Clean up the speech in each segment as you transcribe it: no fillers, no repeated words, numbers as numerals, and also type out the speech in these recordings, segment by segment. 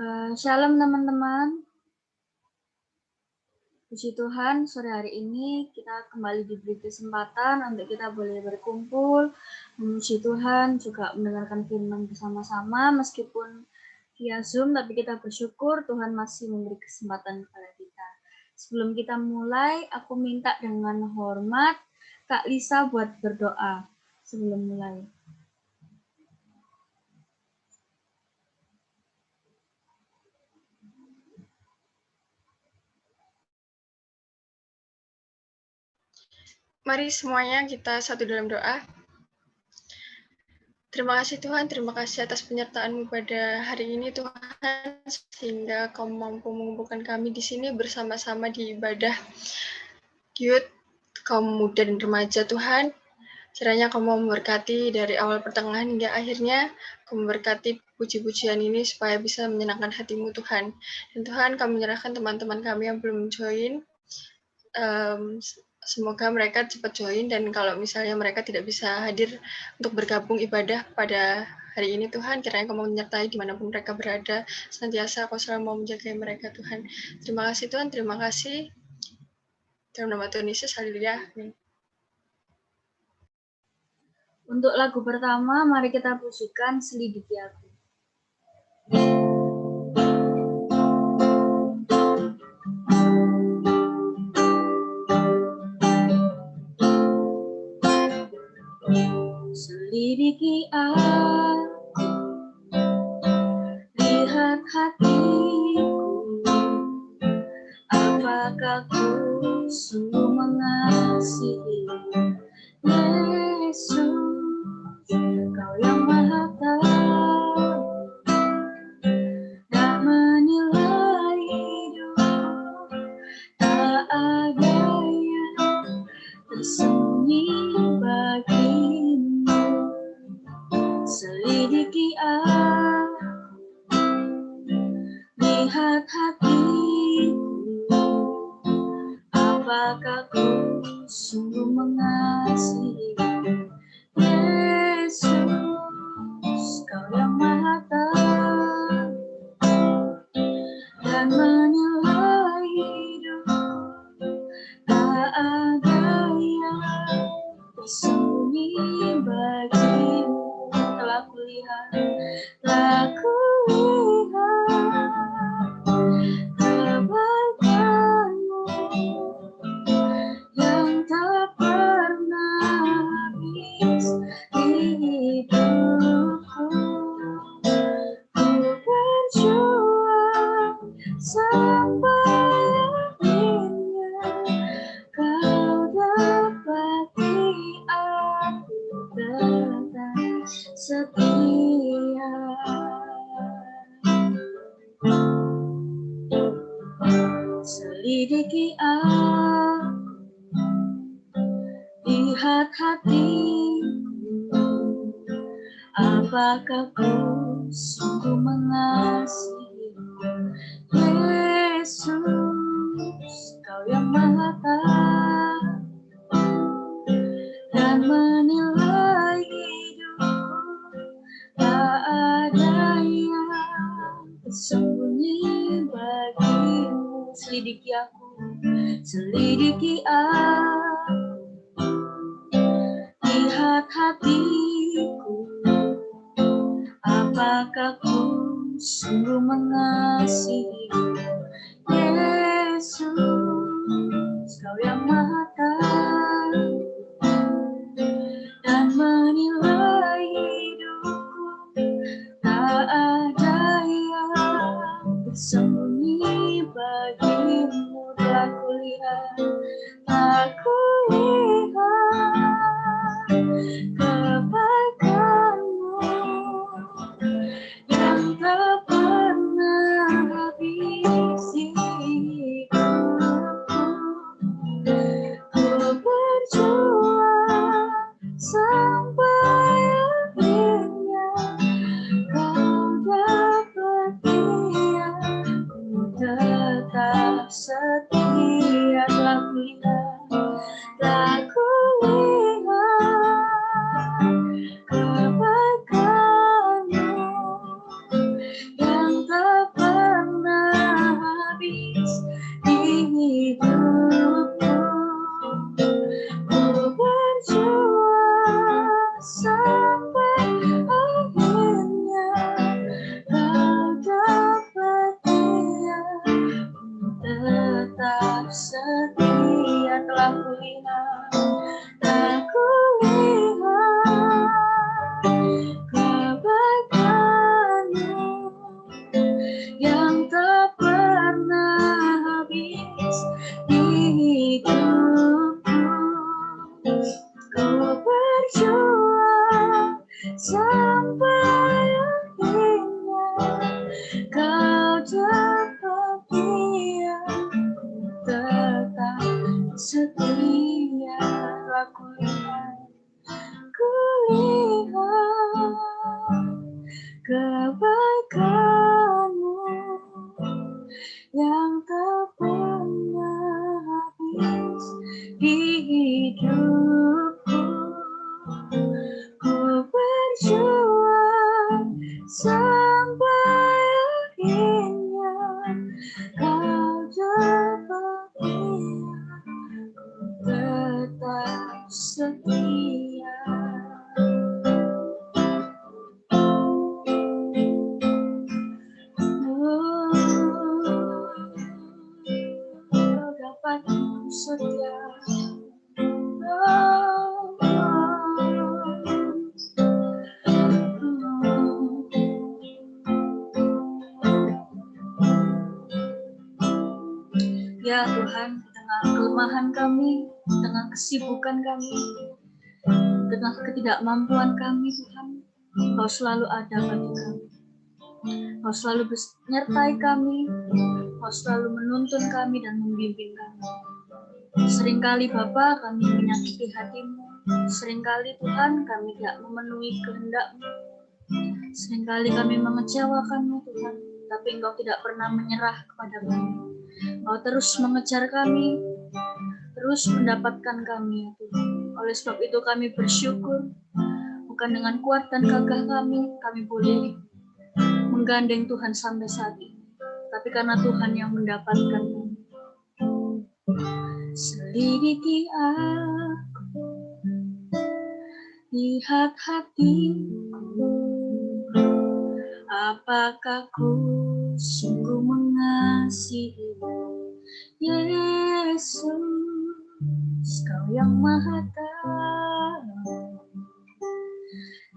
Shalom teman-teman. Puji Tuhan, sore hari ini kita kembali diberi kesempatan untuk kita boleh berkumpul, memuji Tuhan, juga mendengarkan firman bersama-sama, meskipun via Zoom, tapi kita bersyukur Tuhan masih memberi kesempatan kepada kita. Sebelum kita mulai, aku minta dengan hormat Kak Lisa buat berdoa sebelum mulai. Mari semuanya kita satu dalam doa. Terima kasih Tuhan, terima kasih atas penyertaan-Mu pada hari ini Tuhan, sehingga Kau mampu mengumpulkan kami di sini bersama-sama di ibadah Youth, kaum muda dan remaja Tuhan. Kiranya Kau mau memberkati dari awal pertengahan hingga akhirnya, Kau memberkati puji-pujian ini supaya bisa menyenangkan hati-Mu Tuhan. Dan Tuhan, kami menyerahkan teman-teman kami yang belum join, semoga mereka cepat join, dan kalau misalnya mereka tidak bisa hadir untuk bergabung ibadah pada hari ini Tuhan, kiranya Kau mau menyertai dimanapun mereka berada, senantiasa Kau selalu mau menjaga mereka Tuhan. Terima kasih Tuhan, terima kasih. Dalam nama Tuhan Yesus, haleluya. Untuk lagu pertama, mari kita pujikan Selidiki Aku. Selidiki aku, lihat hatiku, apakah ku sungguh mengasihi Yesus, Kau yang Maha Tahu dan menilai hidup, tak ada yang tersembunyi bagimu. Selidiki aku, lihat hatiku, apakah ku sungguh mengasihi Yesus, Kau yang Maha Tahu dan menilai hidup, tak ada yang tersembunyi bagimu. Telah kulihat kebaikan-Mu yang tak pernah habis di hidupku. Ku berjuang sampai akhirnya Kau dapati aku tetap setia. Selidiki aku, lihat hatiku, apakah ku sungguh mengasihi Yesus, Kau yang Maha Tahu dan menilai hidup, tak ada yang tersembunyi bagimu. Selidiki aku, selidiki aku, lihat hatiku, apakah ku sungguh mengasihi Yesus, Kau yang Maha Tahu dan menilai hidupku, tak ada yang tersembunyi bagimu. Telah kulihat kebaikan-Mu yang tak pernah habis di hidupku. Ku berjuang sampai akhirnya Kau dapati aku tetap setia. Telah kulihat kebaikan-Mu yang tak pernah setia telah kulihat, telah kulihat kebaikan-Mu yang tak pernah habis di hidupku. Ku berjuang sampai akhirnya Kau dapat dia, tetap setia. Aku lihat, kebaikan-Mu yang tak pernah habis di hidupku. Ku berjuang sampai akhirnya Kau dapat dia, tetap setia. Kau dapat setia. Ya Tuhan, di tengah kelemahan kami, di tengah kesibukan kami, di tengah ketidakmampuan kami, Tuhan, Kau selalu ada bagi kami. Kau selalu menyertai kami, Kau selalu menuntun kami dan membimbing kami. Seringkali Bapa kami menyakiti hati-Mu, seringkali Tuhan kami tidak memenuhi kehendak-Mu, seringkali kami mengecewakan-Mu Tuhan, tapi Engkau tidak pernah menyerah kepada kami. Kau terus mengejar kami, terus mendapatkan kami ya Tuhan. Oleh sebab itu kami bersyukur, bukan dengan kuat dan gagah kami boleh menggandeng Tuhan sampai saat ini, tapi karena Tuhan yang mendapatkan kami. Selidiki aku, lihat hatiku, apakah ku sungguh mengasihi-Mu, Yesus, Kau yang Maha Tahu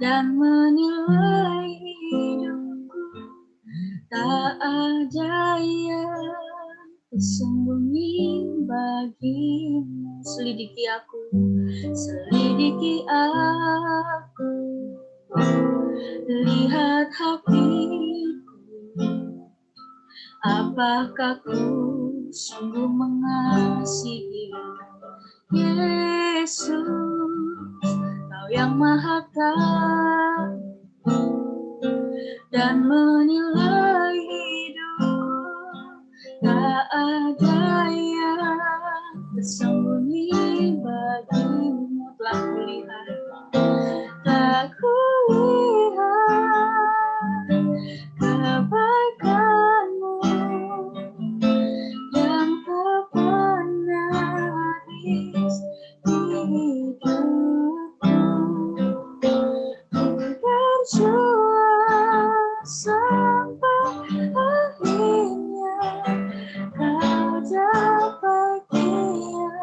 dan menilai hidupku, tak ada yang tersembunyi bagi-Mu. Selidiki aku, lihat hatiku, apakah ku sungguh mengasihi Yesus, Kau yang Maha Tahu dan menilai hidupku, tak ada yang tersembunyi bagi-Mu. Telah kulihat kebaikan-Mu yang tak pernah habis di hidupku. Ku berjuang sampai akhirnya Kau dapat dia,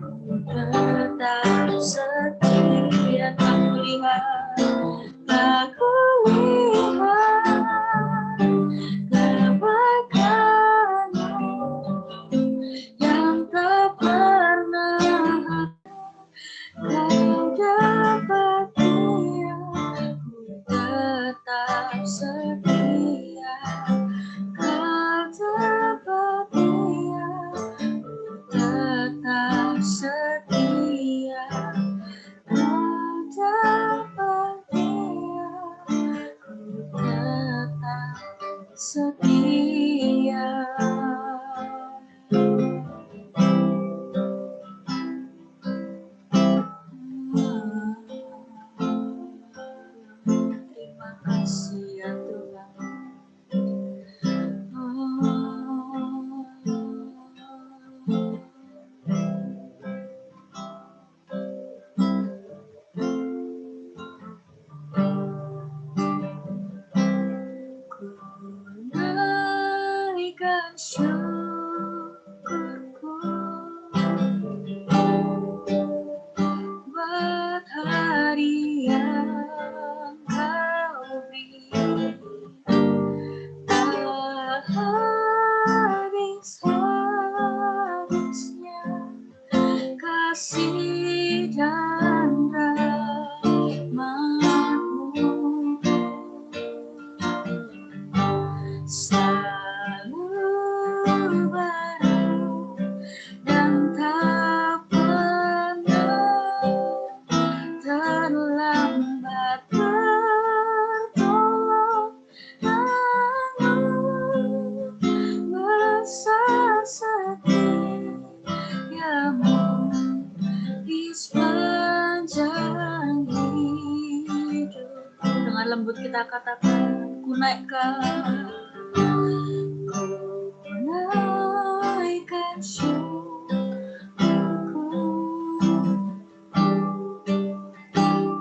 ku tetap setia. Aku lihat kebaikan-Mu yang tak pernah Kau dapat dia, ku tetap setia. Kau dapat dia, ku tetap setia. Kau dapat dia, ku tetap setia. Terima kasih ya Tuhan. Ku naikkan syukurku selalu baru dan tak pernah terlambat bertolong aku besar setiamu di sepanjang hidup. Dengan lembut kita katakan, ku naikkan syukurku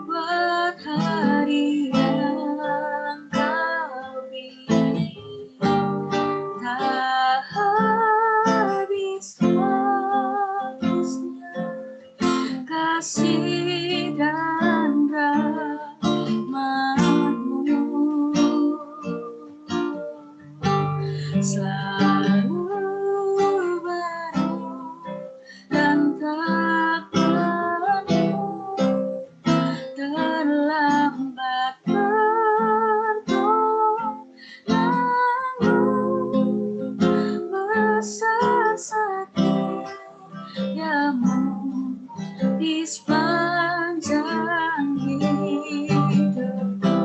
buat hari yang kau beri, tak habis-habisnya kasih dan rahmat-Mu selalu baru dan tak pernah terlambat bertolong besar setiamu di sepanjang hidupku.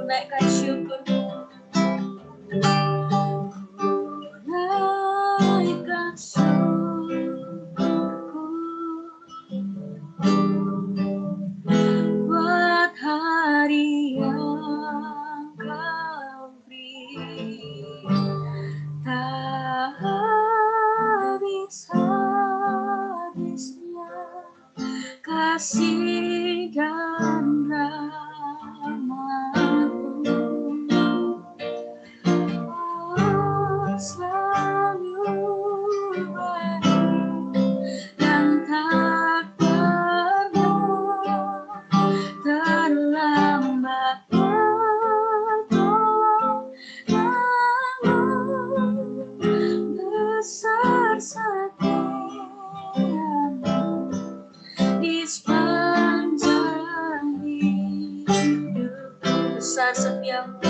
Naikkan syukurku, naikkan syukurku buat hari yang kau beri, tak habis-habisnya kasih dan rahmat-Mu. Oh, selalu baru dan tak pernah terlambat bertolong besar setiamu di sepanjang hidup. Besar setiamu,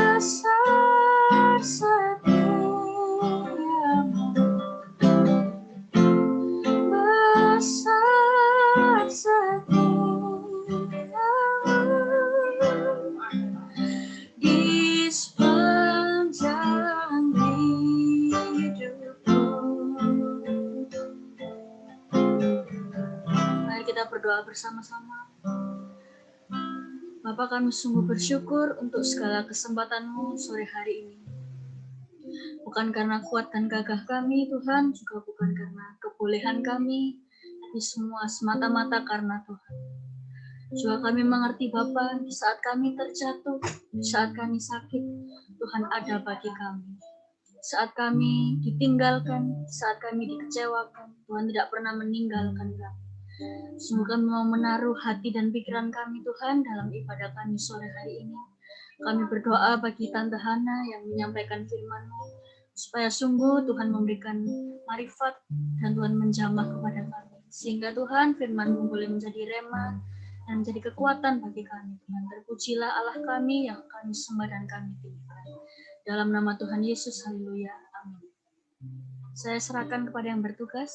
besar setiamu, besar setiamu di sepanjang hidupku. Mari kita berdoa bersama-sama. Bapa, kami sungguh bersyukur untuk segala kesempatan-Mu sore hari ini. Bukan karena kuat dan gagah kami, Tuhan, juga bukan karena kebolehan kami, tapi semua semata-mata karena Tuhan. Juga kami mengerti, Bapa, di saat kami terjatuh, di saat kami sakit, Tuhan ada bagi kami. Saat kami ditinggalkan, saat kami dikecewakan, Tuhan tidak pernah meninggalkan kami. Semoga mau menaruh hati dan pikiran kami, Tuhan, dalam ibadah kami sore hari ini. Kami berdoa bagi Tante Hana yang menyampaikan firman-Mu, supaya sungguh Tuhan memberikan marifat dan Tuhan menjamah kepada kami. Sehingga Tuhan firman-Mu boleh menjadi rema dan menjadi kekuatan bagi kami. Tuhan, terpujilah Allah kami yang kami sembah dan kami tinggikan. Dalam nama Tuhan Yesus, haleluya, amin. Saya serahkan kepada yang bertugas.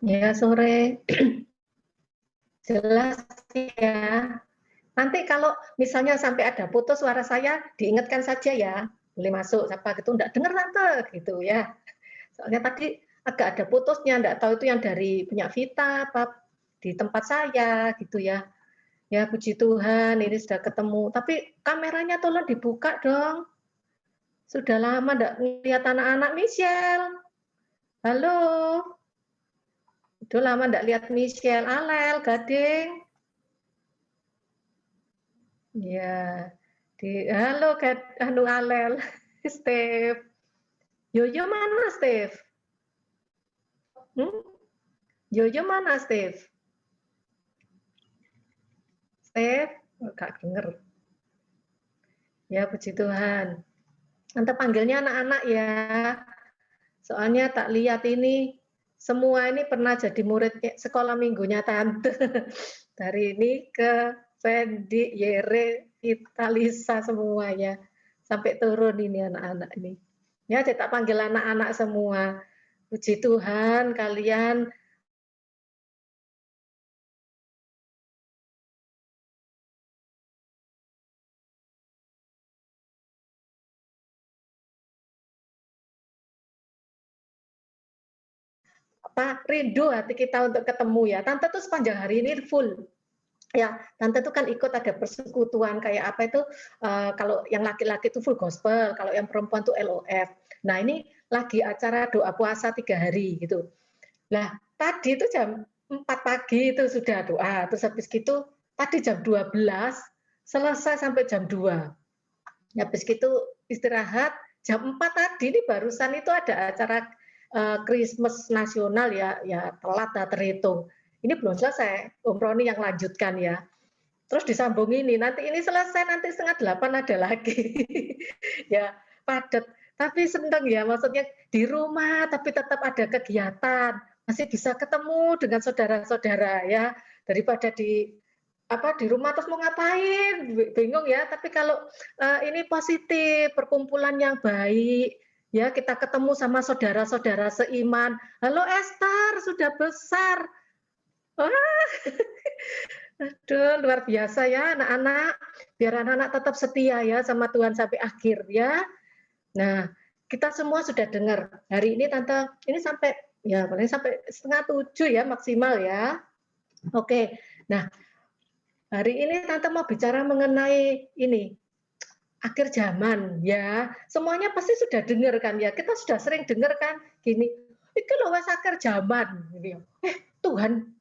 Ya, sore. Jelas sih ya. Nanti kalau misalnya sampai ada putus suara saya, diingatkan saja ya. Boleh masuk, siapa gitu, enggak dengar Tante, gitu ya. Soalnya tadi agak ada putusnya, enggak tahu itu yang dari punya Vita, apa di tempat saya, gitu ya. Ya, puji Tuhan, ini sudah ketemu. Tapi kameranya tolong dibuka dong. Sudah lama enggak lihat anak-anak Michelle. Halo. Udah lama enggak lihat Michelle, Alel, Gading. Ya, halo anu Alel, Steve. Yoyo mana Steve? Yoyo mana Steve? Steve, enggak denger. Ya, puji Tuhan. Nanti panggilnya anak-anak ya. Soalnya tak lihat ini semua ini pernah jadi murid sekolah minggunya Tante. Dari Nike, Fendi, Yere, Italisa semuanya. Sampai turun ini anak-anak ini. Ya, saya tak panggil anak-anak semua. Puji Tuhan, kalian rindu hati kita untuk ketemu ya. Tante tuh sepanjang hari ini full. Ya, Tante tuh kan ikut ada persekutuan kayak apa itu, kalau yang laki-laki itu full gospel, kalau yang perempuan tuh LOF. Nah, ini lagi acara doa puasa 3 hari gitu. Nah, tadi itu jam 4 pagi itu sudah doa, terus habis gitu tadi jam 12 selesai sampai jam 2. Habis gitu istirahat, jam 4 tadi ini barusan itu ada acara Christmas nasional ya, ya telat terhitung. Ini belum selesai, Om Roni yang lanjutkan ya. Terus disambung ini, nanti ini selesai, nanti 7:30 ada lagi. Ya, padat. Tapi seneng ya, maksudnya di rumah tapi tetap ada kegiatan. Masih bisa ketemu dengan saudara-saudara ya, daripada di rumah terus mau ngapain, bingung ya. Tapi kalau ini positif, perkumpulan yang baik, ya kita ketemu sama saudara-saudara seiman. Halo Esther, sudah besar. Wah, aduh luar biasa ya anak-anak. Biar anak-anak tetap setia ya sama Tuhan sampai akhir ya. Nah, kita semua sudah dengar. Hari ini Tante, ini sampai ya paling sampai 6:30 ya maksimal ya. Oke. Nah, hari ini Tante mau bicara mengenai ini, akhir zaman ya. Semuanya pasti sudah dengar kan ya. Kita sudah sering dengar kan gini, itu loh wes akhir zaman gitu ya.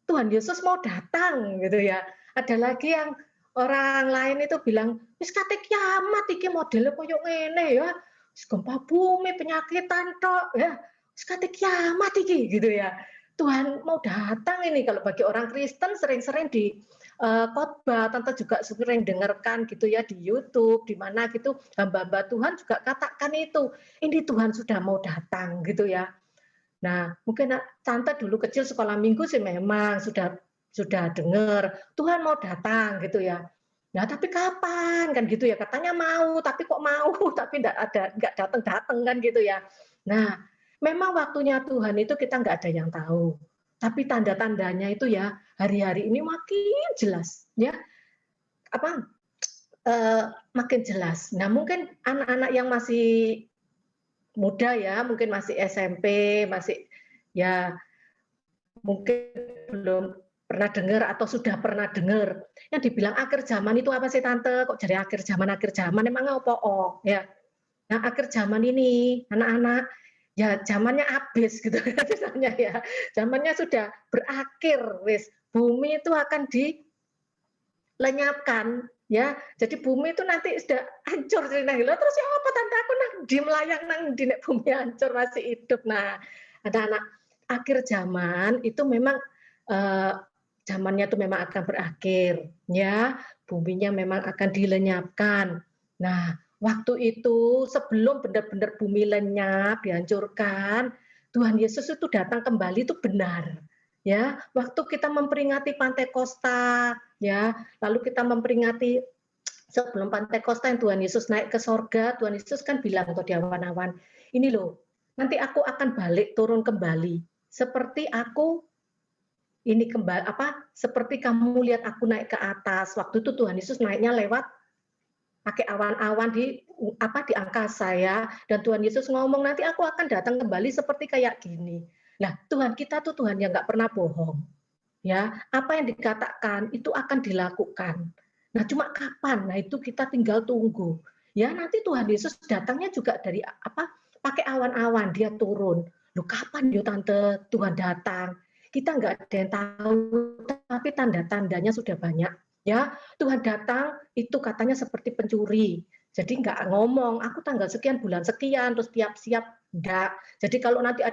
Tuhan Yesus mau datang gitu ya. Ada lagi yang orang lain itu bilang, wis kate kiamat iki modele koyo ngene ya. Wis gempa bumi, penyakitan tok ya. Wis kate kiamat iki gitu ya. Tuhan mau datang ini kalau bagi orang Kristen sering-sering di khotbah, Tante juga sering dengarkan gitu ya di YouTube, di mana gitu hamba-hamba Tuhan juga katakan itu, ini Tuhan sudah mau datang gitu ya. Nah, mungkin Tante dulu kecil sekolah minggu sih memang sudah dengar Tuhan mau datang gitu ya. Nah, tapi kapan kan gitu ya? Katanya mau, tapi kok mau, tapi enggak datang-datang kan gitu ya. Nah, memang waktunya Tuhan itu kita enggak ada yang tahu. Tapi tanda-tandanya itu ya hari-hari ini makin jelas ya. Apa makin jelas. Nah, mungkin anak-anak yang masih muda ya, mungkin masih SMP, masih ya mungkin belum pernah dengar atau sudah pernah dengar. Yang dibilang akhir zaman itu apa sih Tante? Kok jadi akhir zaman emangnya apa? Oh, ya. Nah, akhir zaman ini anak-anak ya zamannya habis gitu misalnya ya. Zamannya sudah berakhir wis. Bumi itu akan dilenyapkan ya. Jadi bumi itu nanti sudah hancur terus ya apa Tante aku nang di melayang nang di bumi hancur masih hidup. Nah, anak-anak akhir zaman itu memang zamannya itu memang akan berakhir ya, buminya memang akan dilenyapkan. Nah, waktu itu sebelum benar-benar bumi lenyap, dihancurkan, Tuhan Yesus itu datang kembali itu benar. Ya, waktu kita memperingati Pantekosta, ya, lalu kita memperingati sebelum Pantekosta yang Tuhan Yesus naik ke sorga, Tuhan Yesus kan bilang tuh di awan-awan, ini loh, nanti aku akan balik turun kembali, seperti aku ini kembali seperti kamu lihat aku naik ke atas. Waktu itu Tuhan Yesus naiknya lewat pakai awan-awan di angkasa ya. Dan Tuhan Yesus ngomong nanti aku akan datang kembali seperti kayak gini. Nah, Tuhan kita tuh Tuhan yang nggak pernah bohong. Ya, apa yang dikatakan itu akan dilakukan. Nah, cuma kapan? Nah, itu kita tinggal tunggu. Ya, nanti Tuhan Yesus datangnya juga dari pakai awan-awan, dia turun. Loh, kapan yo Tante Tuhan datang? Kita nggak ada yang tahu, tapi tanda-tandanya sudah banyak. Ya, Tuhan datang itu katanya seperti pencuri. Jadi nggak ngomong, aku tanggal sekian, bulan sekian, terus siap-siap. Enggak. Jadi kalau nanti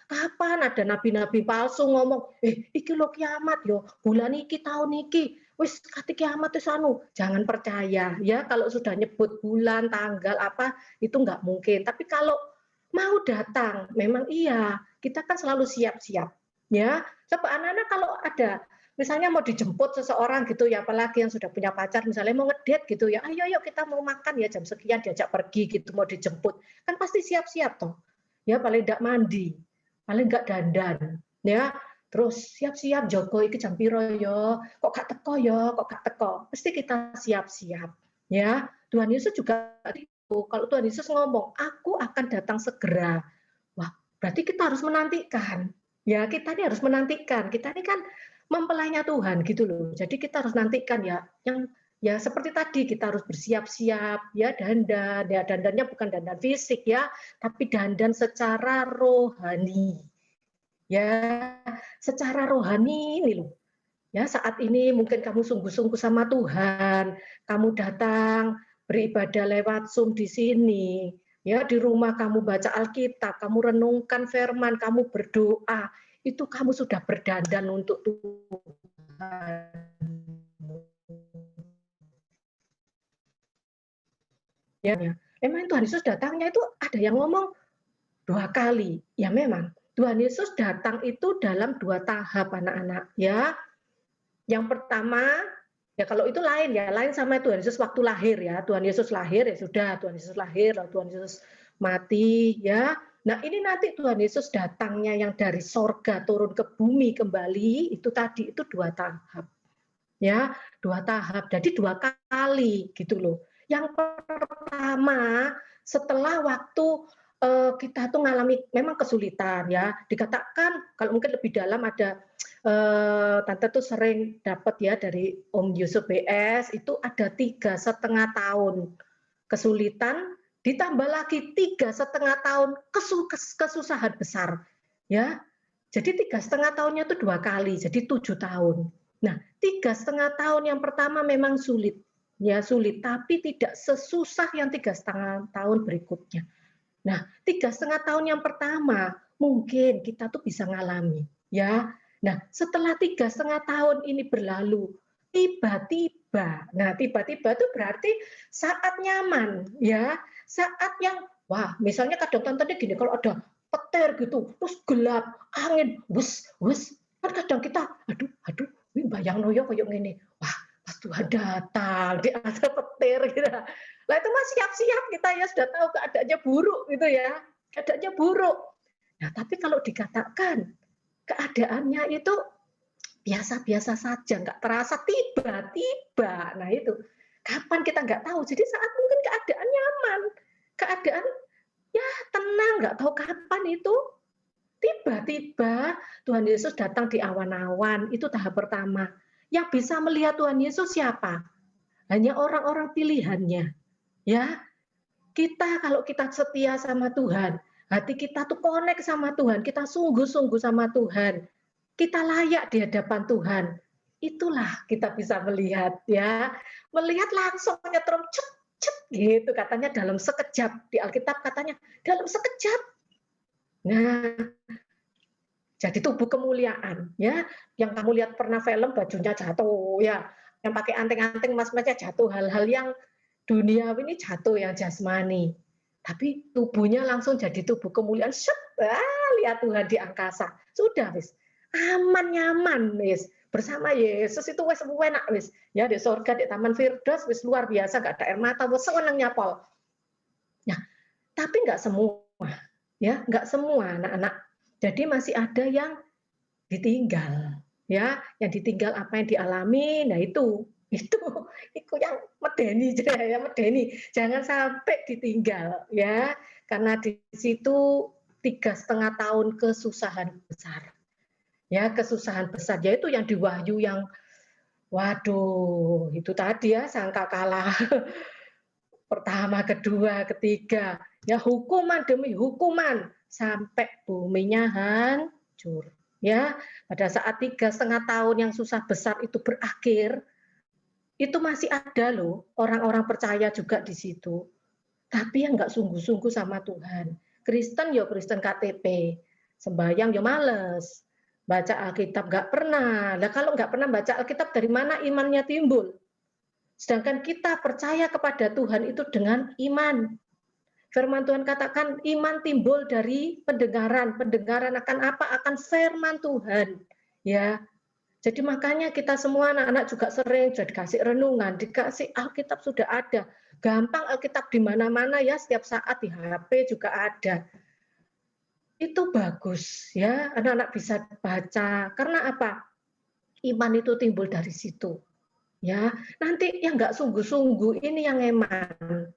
kapan ada nabi-nabi palsu ngomong, iki lo kiamat yo, bulan iki, tahun iki, wis kati kiamat itu anu. Jangan percaya ya, kalau sudah nyebut bulan, tanggal apa, itu nggak mungkin. Tapi kalau mau datang, memang iya, kita kan selalu siap-siap. Ya, coba anak-anak kalau ada misalnya mau dijemput seseorang gitu ya, apalagi yang sudah punya pacar, misalnya mau ngedate gitu ya, ayo yuk kita mau makan ya jam sekian, diajak pergi gitu, mau dijemput, kan pasti siap-siap toh. Ya paling enggak mandi, paling enggak dandan, ya. Terus siap-siap Joko iki jam piro yo, kok gak teko yo, kok gak teko. Pasti kita siap-siap. Ya, Tuhan Yesus juga itu. Kalau Tuhan Yesus ngomong, aku akan datang segera. Wah, berarti kita harus menantikan. Ya, kita ini harus menantikan. Kita ini kan mempelainya Tuhan gitu loh. Jadi kita harus nantikan ya. Yang ya seperti tadi kita harus bersiap-siap ya dandan. Ya dandannya bukan dandan fisik ya, tapi dandan secara rohani. Ya, secara rohani ini loh. Ya, saat ini mungkin kamu sungguh-sungguh sama Tuhan, kamu datang beribadah lewat Zoom di sini, ya di rumah kamu baca Alkitab, kamu renungkan firman, kamu berdoa, itu kamu sudah berdandan untuk Tuhan. Ya, memang Tuhan Yesus datangnya itu ada yang ngomong 2 kali. Ya memang, Tuhan Yesus datang itu dalam 2 tahap anak-anak, ya. Yang pertama, ya kalau itu lain ya, lain sama Tuhan Yesus waktu lahir ya. Tuhan Yesus lahir ya sudah, Tuhan Yesus lahir, lalu Tuhan Yesus mati ya. Nah ini nanti Tuhan Yesus datangnya yang dari sorga turun ke bumi kembali, itu tadi itu 2 tahap. Ya, 2 tahap, jadi 2 kali gitu loh. Yang pertama, setelah waktu kita tuh ngalami memang kesulitan ya, dikatakan kalau mungkin lebih dalam ada tante tuh sering dapat ya dari Om Yusuf BS itu ada 3,5 tahun kesulitan, ditambah lagi 3,5 tahun kesusahan besar ya. Jadi 3,5 tahunnya itu 2 kali, jadi 7 tahun. Nah, 3,5 tahun yang pertama memang sulit, ya sulit, tapi tidak sesusah yang 3,5 tahun berikutnya. Nah, 3,5 tahun yang pertama mungkin kita tuh bisa ngalami, ya. Nah, setelah 3,5 tahun ini berlalu, tiba-tiba, nah tiba-tiba itu berarti saat nyaman, ya, saat yang, wah, misalnya kadang tante gini, kalau ada petir gitu, terus gelap, angin, wes, wes, kan kadang kita, aduh, ini bayang noyo kayak gini, wah, pas Tuhan datang, di ada petir gitu. Lah itu mah siap-siap kita ya sudah tahu keadaannya buruk gitu ya. Keadaannya buruk. Nah, tapi kalau dikatakan keadaannya itu biasa-biasa saja, nggak terasa tiba-tiba. Nah itu, kapan kita nggak tahu. Jadi saat mungkin keadaan nyaman, keadaan ya tenang, nggak tahu kapan itu. Tiba-tiba Tuhan Yesus datang di awan-awan, itu tahap pertama. Yang bisa melihat Tuhan Yesus siapa? Hanya orang-orang pilihannya. Ya, kita kalau kita setia sama Tuhan, hati kita tuh connect sama Tuhan, kita sungguh-sungguh sama Tuhan, kita layak di hadapan Tuhan. Itulah kita bisa melihat ya. Melihat langsung nyetrum cet cet gitu katanya dalam sekejap. Di Alkitab katanya dalam sekejap. Nah, jadi tubuh kemuliaan ya. Yang kamu lihat pernah film bajunya jatuh ya, yang pakai anting-anting mas-masnya jatuh, hal-hal yang dunia ini jatuh yang jasmani, tapi tubuhnya langsung jadi tubuh kemuliaan. Lihat Tuhan di angkasa, sudah wis aman nyaman wis bersama Yesus itu wis enak wis ya di surga di taman Firdaus wis luar biasa, gak ada air mata, wis seneng nyapol. Nah, tapi nggak semua ya, nggak semua anak-anak. Jadi masih ada yang ditinggal ya, yang ditinggal apa yang dialami. Nah itu yang medeni ya, medeni, jangan sampai ditinggal ya, karena di situ 3,5 tahun kesusahan besar ya, kesusahan besar yaitu yang di Wahyu yang waduh itu tadi ya, sangka kalah pertama, kedua, ketiga ya, hukuman demi hukuman sampai buminya hancur ya. Pada saat 3,5 tahun yang susah besar itu berakhir, itu masih ada loh orang-orang percaya juga di situ, tapi yang nggak sungguh-sungguh sama Tuhan. Kristen ya Kristen KTP, sembahyang ya males, baca Alkitab nggak pernah. Nah kalau nggak pernah baca Alkitab, dari mana imannya timbul? Sedangkan kita percaya kepada Tuhan itu dengan iman. Firman Tuhan katakan iman timbul dari pendengaran. Pendengaran akan apa? Akan firman Tuhan. Ya. Jadi makanya kita semua anak-anak juga sering sudah dikasih renungan, dikasih Alkitab sudah ada. Gampang Alkitab di mana-mana ya, setiap saat di HP juga ada. Itu bagus ya, anak-anak bisa baca. Karena apa? Iman itu timbul dari situ. Ya, nanti yang nggak sungguh-sungguh ini yang eman.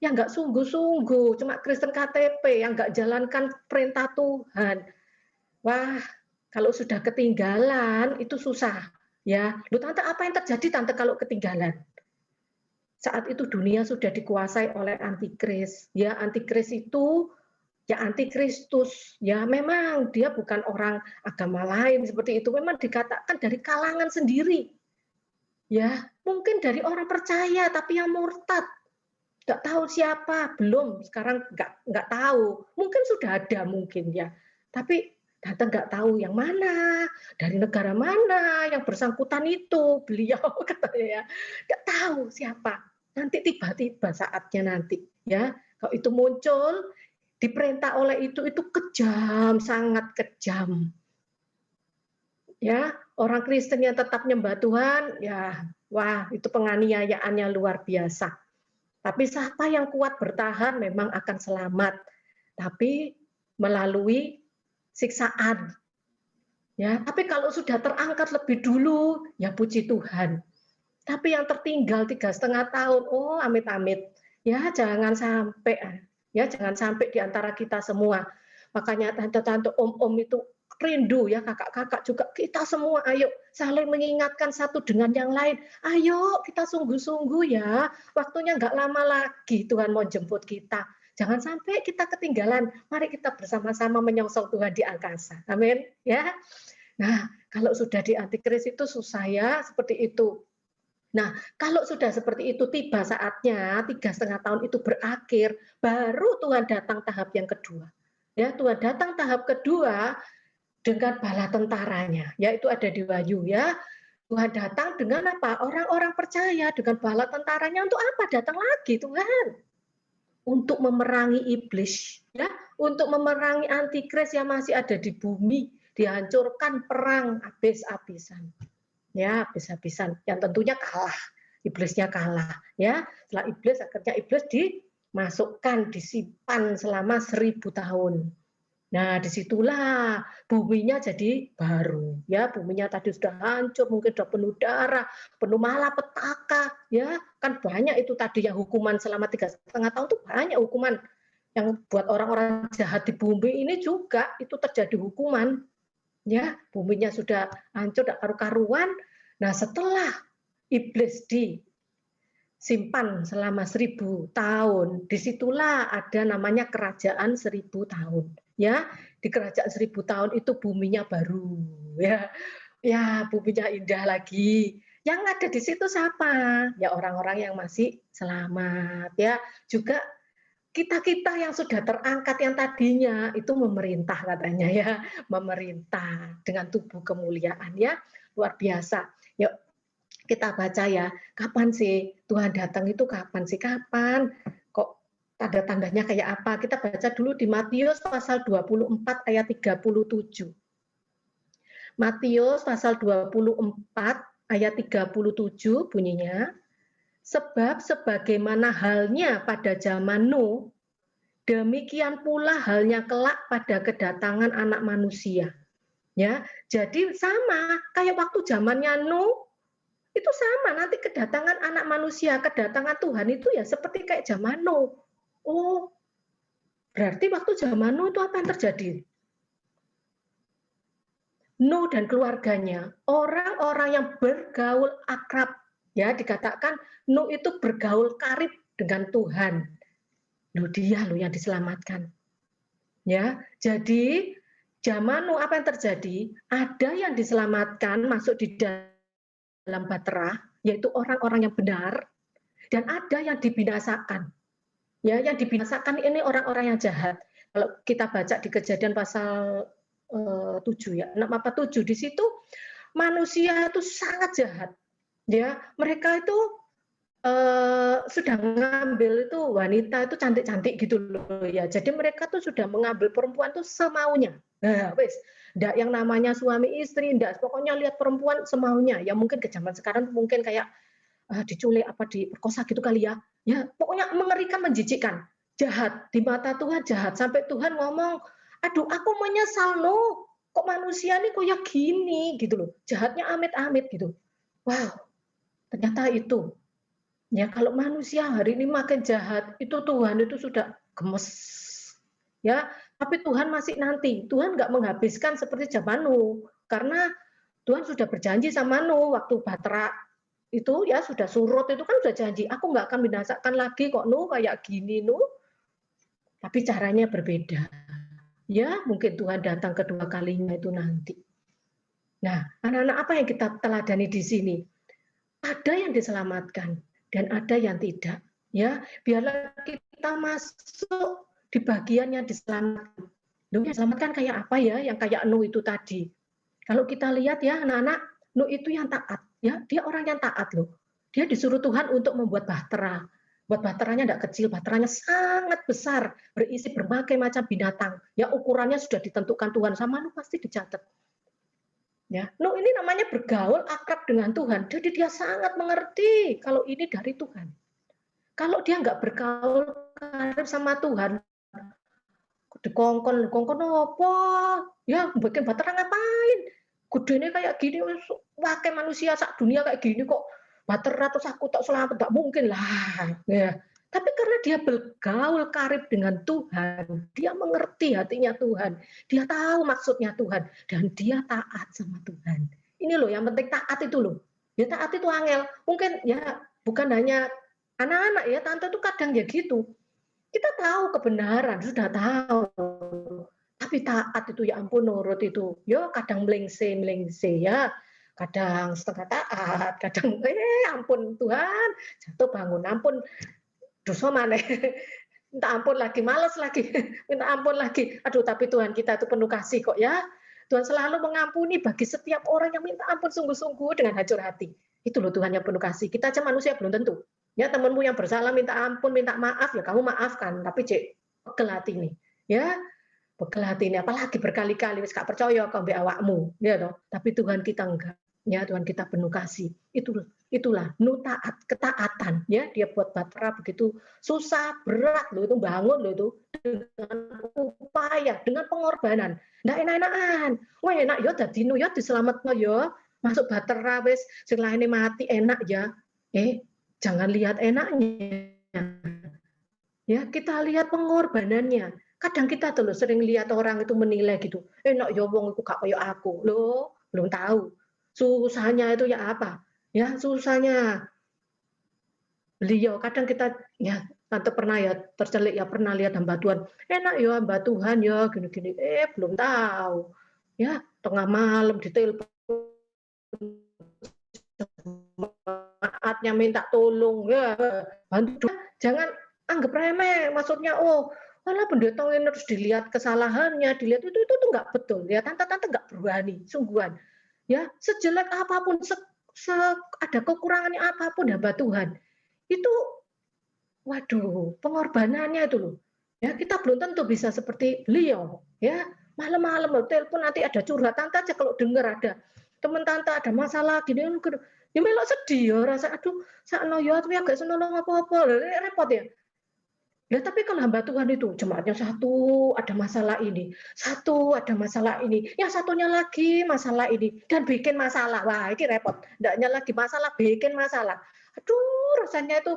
Yang nggak sungguh-sungguh, cuma Kristen KTP, yang nggak jalankan perintah Tuhan. Wah, kalau sudah ketinggalan itu susah. Ya, lu tante apa yang terjadi tante kalau ketinggalan? Saat itu dunia sudah dikuasai oleh antikris. Ya, antikris itu ya antikristus. Ya, memang dia bukan orang agama lain seperti itu. Memang dikatakan dari kalangan sendiri. Ya, mungkin dari orang percaya tapi yang murtad. Nggak tahu siapa, belum, sekarang nggak tahu. Mungkin sudah ada mungkin ya, tapi tante nggak tahu yang mana, dari negara mana yang bersangkutan itu, beliau katanya ya. Nggak tahu siapa, nanti tiba-tiba saatnya nanti ya, kalau itu muncul, diperintah oleh itu kejam, sangat kejam. Ya, orang Kristen yang tetap nyembah Tuhan, ya, wah itu penganiayaannya luar biasa. Tapi siapa yang kuat bertahan memang akan selamat. Tapi melalui siksaan. Ya, tapi kalau sudah terangkat lebih dulu, ya puji Tuhan. Tapi yang tertinggal 3,5 tahun, oh amit-amit. Ya jangan sampai, ya jangan sampai di antara kita semua. Makanya tante-tante, om-om itu rindu ya, kakak-kakak juga, kita semua ayo saling mengingatkan satu dengan yang lain. Ayo kita sungguh-sungguh ya, waktunya nggak lama lagi Tuhan mau jemput kita. Jangan sampai kita ketinggalan. Mari kita bersama-sama menyongsong Tuhan di angkasa. Amin. Ya. Nah, kalau sudah di antikris itu susah ya, seperti itu. Nah, kalau sudah seperti itu, tiba saatnya 3,5 tahun itu berakhir, baru Tuhan datang tahap yang kedua. Ya, Tuhan datang tahap kedua dengan bala tentaranya, yaitu ada di Wahyu ya. Tuhan datang dengan apa? Orang-orang percaya dengan bala tentaranya untuk apa? Datang lagi Tuhan untuk memerangi iblis, ya, untuk memerangi antikris yang masih ada di bumi, dihancurkan perang habis-habisan, ya habis-habisan. Yang tentunya kalah, iblisnya kalah, ya. Setelah iblis akhirnya iblis dimasukkan, disimpan selama 1000 tahun. Nah, disitulah buminya jadi baru, ya buminya tadi sudah hancur, mungkin sudah penuh darah, penuh malapetaka, ya kan banyak itu tadi yang hukuman selama 3,5 tahun itu banyak hukuman yang buat orang-orang jahat di bumi ini juga itu terjadi hukuman, ya buminya sudah hancur, tidak karu-karuan. Nah, setelah iblis disimpan selama 1000 tahun, disitulah ada namanya kerajaan 1000 tahun. Ya, di kerajaan 1000 tahun itu buminya baru, ya, ya buminya indah lagi. Yang ada di situ siapa? Ya orang-orang yang masih selamat, ya. Juga kita-kita yang sudah terangkat yang tadinya itu memerintah katanya ya, memerintah dengan tubuh kemuliaan ya, luar biasa. Yuk kita baca ya, kapan sih Tuhan datang itu kapan sih? Kapan? Kok tanda-tandanya kayak apa? Kita baca dulu di Matius pasal 24 ayat 37. Matius pasal 24 ayat 37 bunyinya, sebab sebagaimana halnya pada zaman Nuh, demikian pula halnya kelak pada kedatangan Anak Manusia. Ya, jadi sama kayak waktu zamannya Nuh, itu sama nanti kedatangan Anak Manusia, kedatangan Tuhan itu ya seperti kayak zaman Nuh. Oh, berarti waktu zaman Nuh itu apa yang terjadi? Nuh dan keluarganya, orang-orang yang bergaul akrab, ya dikatakan Nuh itu bergaul karib dengan Tuhan. Loh dia loh yang diselamatkan. Ya, jadi zaman Nuh apa yang terjadi? Ada yang diselamatkan masuk di dalam bahtera, yaitu orang-orang yang benar, dan ada yang dibinasakan. Ya, yang dibinasakan ini orang-orang yang jahat. Kalau kita baca di Kejadian pasal 7 ya, 6 apa 7 di situ manusia itu sangat jahat. Ya, mereka itu sudah mengambil itu wanita itu cantik-cantik gitu loh ya. Jadi mereka tuh sudah mengambil perempuan tuh semaunya. Nah, wes, ndak yang namanya suami istri, ndak pokoknya lihat perempuan semaunya. Ya mungkin ke zaman sekarang mungkin kayak diculik apa diperkosa gitu kali ya. Ya, pokoknya mengerikan, menjijikkan. Jahat di mata Tuhan jahat sampai Tuhan ngomong, "Aduh, aku menyesal no. Kok manusia nih kayak gini?" gitu loh. Jahatnya amit-amit gitu. Wow, ternyata itu. Ya kalau manusia hari ini makin jahat, itu Tuhan itu sudah gemes. Ya, tapi Tuhan masih nanti. Tuhan nggak menghabiskan seperti zaman Nuh, karena Tuhan sudah berjanji sama Nuh waktu Batra itu ya sudah surut itu kan sudah janji, aku nggak akan binasakan lagi kok Nuh kayak gini Nuh, tapi caranya berbeda. Ya mungkin Tuhan datang kedua kalinya itu nanti. Nah, anak-anak apa yang kita teladani di sini? Ada yang diselamatkan dan ada yang tidak. Ya, biarlah kita masuk di bagian yang diselamatkan. Nuh yang diselamatkan kayak apa ya? Yang kayak Nuh itu tadi. Kalau kita lihat ya anak-anak, Nuh itu yang taat. Ya, dia orang yang taat loh. Dia disuruh Tuhan untuk membuat bahtera. Buat bahteranya tidak kecil, bahteranya sangat besar, berisi berbagai macam binatang. Ya, ukurannya sudah ditentukan Tuhan sama Nuh pasti dicatat. Ya, Nuh ini namanya bergaul akrab dengan Tuhan, jadi dia sangat mengerti kalau ini dari Tuhan. Kalau dia nggak bergaul karib sama Tuhan, dikongkon apa? Ya, bikin baterai ngapain? Gedenya kayak gini, wakil manusia sak dunia kayak gini kok baterai terus aku tak selamat, tak mungkin lah. Ya. Tapi karena dia bergaul karib dengan Tuhan, dia mengerti hatinya Tuhan, dia tahu maksudnya Tuhan, dan dia taat sama Tuhan. Ini loh yang penting taat itu loh. Ya taat itu angel. Mungkin ya bukan hanya anak-anak ya, tante tuh kadang ya gitu. Kita tahu kebenaran, sudah tahu. Tapi taat itu ya ampun nurut itu. Yo kadang melengse ya. Kadang setengah taat, kadang ampun Tuhan, jatuh bangun ampun dosa mana. Minta ampun lagi, males lagi. Minta ampun lagi. Aduh, tapi Tuhan kita itu penuh kasih kok ya. Tuhan selalu mengampuni bagi setiap orang yang minta ampun sungguh-sungguh dengan hancur hati. Itu loh Tuhan yang penuh kasih. Kita aja manusia belum tentu. Ya temanmu yang bersalah minta ampun, minta maaf, ya kamu maafkan. Tapi cek, pegel hati nih. Ya, pegel hati ini. Apalagi berkali-kali, wis gak percaya kau be awakmu. Ya toh. Tapi Tuhan kita enggak. Ya Tuhan kita penuh kasih. Itulah Nuh taat, ketaatan. Ya, dia buat bahtera begitu susah, berat loh itu bangun loh itu dengan upaya, dengan pengorbanan. Nggak enak-enakan. Wah enak ya dadi Nuh ya diselametno ya. Masuk bahtera wis sing lainnya mati enak ya. Jangan lihat enaknya. Ya, kita lihat pengorbanannya. Kadang kita tuh loh sering lihat orang itu menilai gitu. Enak ya wong iku gak koyo aku. Loh, belum tahu. Susahnya itu ya apa? Ya, susahnya beliau. Kadang kita ya tante pernah ya tercelik ya pernah lihat hamba Tuhan. Enak ya hamba Tuhan ya gini-gini. Belum tahu. Ya, tengah malam ditelepon jemaatnya minta tolong ya bantu. Jangan anggap remeh. Maksudnya malah pendeta ini harus dilihat kesalahannya, dilihat itu tuh nggak betul. Ya tante-tante nggak berani, sungguhan. Ya sejelek apapun, ada kekurangannya apapun hamba Tuhan, itu waduh pengorbanannya itu loh. Ya kita belum tentu bisa seperti beliau. Ya malam-malam telepon nanti ada curhat tante aja kalau dengar ada teman tante ada masalah gini, ya melok sedih ya rasa aduh sakno ya tapi agak senolong apa-apa repot ya. Ya tapi kalau hamba Tuhan itu jemaatnya satu ada masalah ini, satu ada masalah ini, yang satunya lagi masalah ini dan bikin masalah. Wah, ini repot. Ndaknya lagi masalah, bikin masalah. Aduh, rasanya itu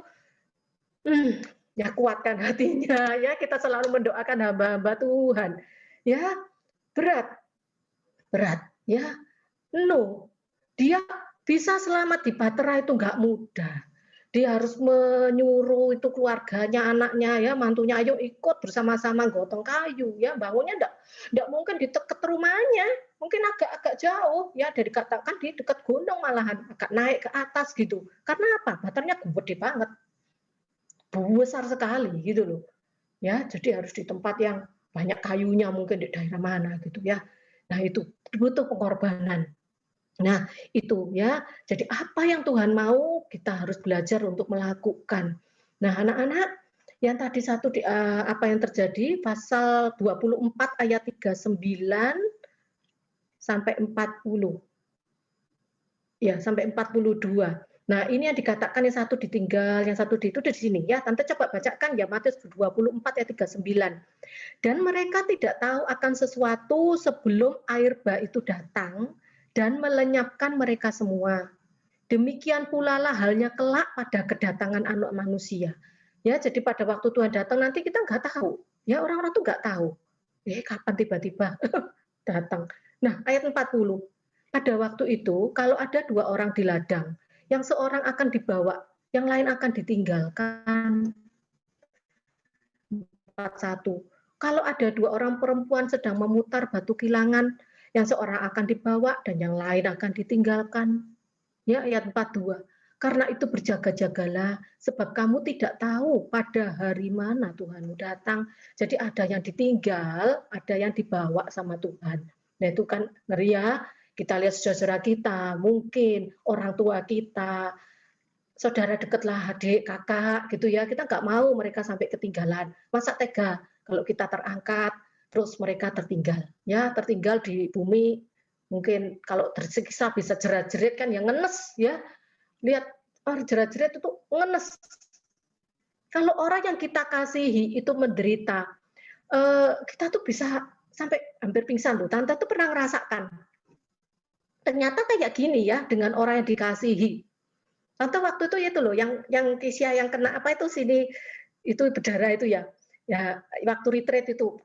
ya kuatkan hatinya ya. Kita selalu mendoakan hamba-hamba Tuhan. Ya, berat. Berat, ya. No. Dia bisa selamat di Batra itu nggak mudah. Dia harus menyuruh itu keluarganya, anaknya, ya mantunya, ayo ikut bersama-sama gotong kayu, ya bangunnya enggak mungkin di dekat rumahnya, mungkin agak-agak jauh, ya dari katakan di dekat gunung malahan, agak naik ke atas gitu. Karena apa? Baternya gede banget, besar sekali gitu loh, ya. Jadi harus di tempat yang banyak kayunya, mungkin di daerah mana gitu ya. Nah itu butuh pengorbanan. Nah, itu ya. Jadi apa yang Tuhan mau kita harus belajar untuk melakukan. Nah, anak-anak, yang tadi apa yang terjadi pasal 24 ayat 39 sampai 40. Ya, sampai 42. Nah, ini yang dikatakan yang satu ditinggal, yang satu itu di sini ya. Tante coba bacakan ya Matius 24 ayat 39. Dan mereka tidak tahu akan sesuatu sebelum air bah itu datang dan melenyapkan mereka semua. Demikian pula lah halnya kelak pada kedatangan Anak Manusia. Ya, jadi pada waktu Tuhan datang nanti kita nggak tahu. Ya, orang-orang tuh nggak tahu. Kapan tiba-tiba datang. Nah, ayat 40. Pada waktu itu, kalau ada 2 orang di ladang, yang seorang akan dibawa, yang lain akan ditinggalkan. 41. Kalau ada 2 orang perempuan sedang memutar batu kilangan, yang seorang akan dibawa dan yang lain akan ditinggalkan. Ya, ayat 42. Karena itu berjaga-jagalah, sebab kamu tidak tahu pada hari mana Tuhanmu datang. Jadi ada yang ditinggal, ada yang dibawa sama Tuhan. Nah itu kan ngeri ya. Kita lihat saudara kita, mungkin orang tua kita, saudara dekatlah, adik, kakak, gitu ya. Kita nggak mau mereka sampai ketinggalan. Masa tega kalau kita terangkat, terus mereka tertinggal. Ya, tertinggal di bumi. Mungkin kalau tersiksa bisa jerat-jerit kan yang ngenes ya. Lihat jerat-jerit itu ngenes. Kalau orang yang kita kasihi itu menderita, kita tuh bisa sampai hampir pingsan loh. Tante tuh pernah ngerasakan. Ternyata kayak gini ya dengan orang yang dikasihi. Tante waktu itu loh yang Kisya yang kena apa itu sini itu berdarah itu ya. Ya waktu retreat itu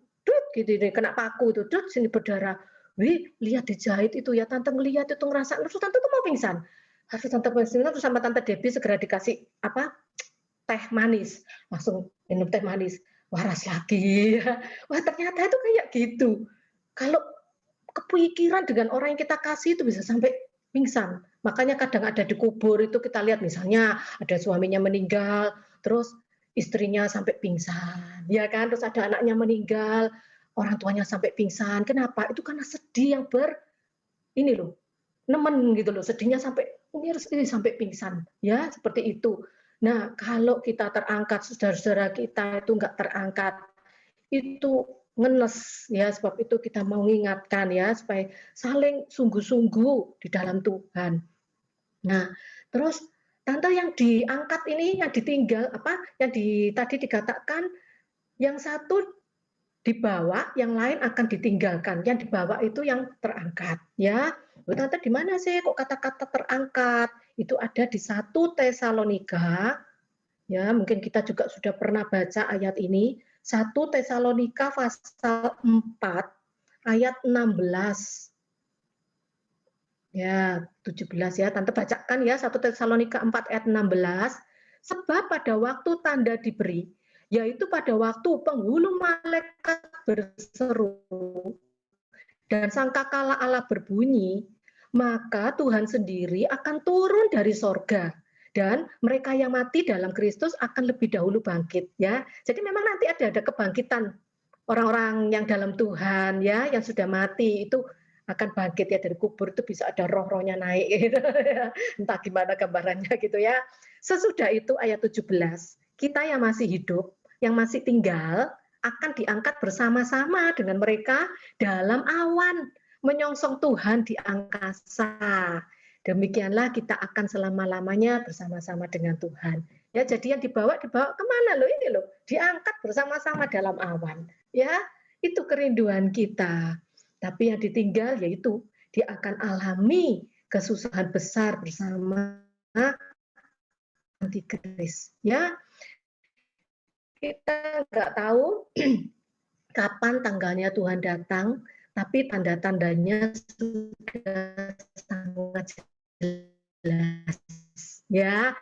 gitu kena paku itu sini berdarah. Wih, lihat dijahit itu ya, tante ngelihat itu ngerasa, terus tante tuh mau pingsan. Harus tante pingsan terus sama tante Debbie segera dikasih apa teh manis, langsung minum teh manis. Waras lagi. Wah ternyata itu kayak gitu. Kalau kepikiran dengan orang yang kita kasih itu bisa sampai pingsan. Makanya kadang ada di kubur itu kita lihat misalnya ada suaminya meninggal, terus istrinya sampai pingsan, ya kan? Terus ada anaknya meninggal, orang tuanya sampai pingsan. Kenapa? Itu karena sedih yang ini loh, nemen gitu loh, sedihnya sampai ini sampai pingsan, ya seperti itu. Nah, kalau kita terangkat, saudara-saudara kita itu nggak terangkat, itu ngenes ya, sebab itu kita mau mengingatkan ya supaya saling sungguh-sungguh di dalam Tuhan. Nah, terus tante yang diangkat ini yang ditinggal apa yang tadi dikatakan yang satu dibawa, yang lain akan ditinggalkan. Yang dibawa itu yang terangkat ya. Loh, tante di mana sih kok kata-kata terangkat? Itu ada di 1 Tesalonika. Ya, mungkin kita juga sudah pernah baca ayat ini. 1 Tesalonika pasal 4 ayat 16. Ya, 17 ya. Tante bacakan ya 1 Tesalonika 4 ayat 16. Sebab pada waktu tanda diberi, yaitu pada waktu penghulu malaikat berseru dan sangkakala Allah berbunyi, maka Tuhan sendiri akan turun dari sorga dan mereka yang mati dalam Kristus akan lebih dahulu bangkit ya. Jadi memang nanti ada kebangkitan orang-orang yang dalam Tuhan ya, yang sudah mati itu akan bangkit ya dari kubur, itu bisa ada roh-rohnya naik gitu ya. Entah gimana gambarannya gitu ya. Sesudah itu ayat 17, kita yang masih hidup, yang masih tinggal akan diangkat bersama-sama dengan mereka dalam awan menyongsong Tuhan di angkasa. Demikianlah kita akan selama-lamanya bersama-sama dengan Tuhan. Ya, jadi yang dibawa kemana loh ini loh? Diangkat bersama-sama dalam awan. Ya, itu kerinduan kita. Tapi yang ditinggal yaitu dia akan alami kesusahan besar bersama antikris. Ya, kita nggak tahu kapan tanggalnya Tuhan datang, tapi tanda-tandanya sudah sangat jelas. Ya,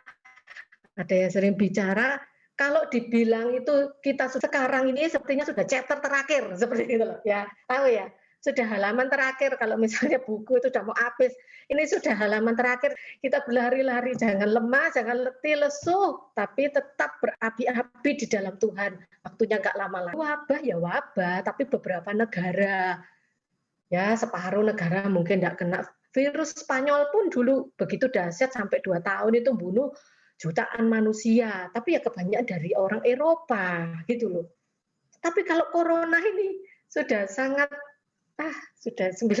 ada yang sering bicara, kalau dibilang itu kita sekarang ini sepertinya sudah chapter terakhir, seperti itu loh. Ya, tahu ya. Sudah halaman terakhir, kalau misalnya buku itu sudah mau habis, ini sudah halaman terakhir, kita berlari-lari, jangan lemah, jangan letih, lesu, tapi tetap berapi-api di dalam Tuhan. Waktunya nggak lama lagi. Wabah ya wabah, tapi beberapa negara, ya separuh negara mungkin nggak kena Virus Spanyol pun dulu begitu dahsyat sampai 2 tahun itu bunuh jutaan manusia, tapi ya kebanyakan dari orang Eropa gitu loh. Tapi kalau corona ini sudah sangat sudah 90%